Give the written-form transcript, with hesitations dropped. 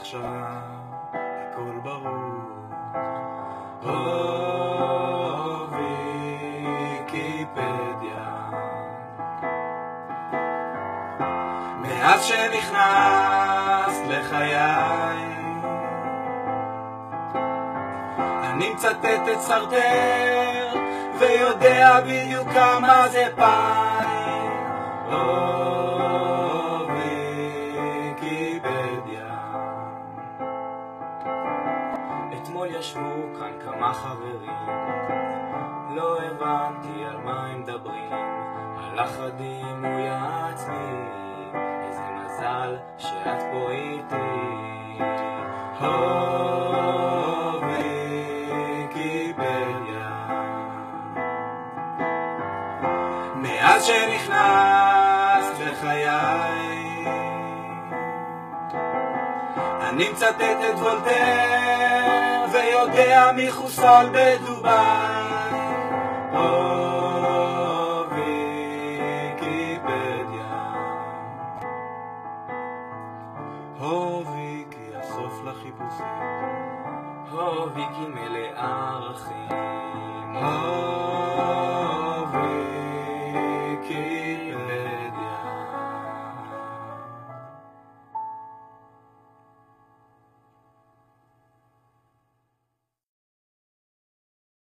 עכשיו הכל ברור. ויקיפדיה. מאז שנכנסת לחיי אני מצטט את סרטר ויודע בדיוק כמה זה פאי. ויקיפדיה. אתמול ישבו כאן כמה חברים, לא הבנתי על מה הם מדברים, על הדימוי העצמי, איזה מזל שאת פה איתי. ויקיפדיה. מאז שנכנסת לחיי אני מצטט את וולטר ויודע מי חוסל בדובאי.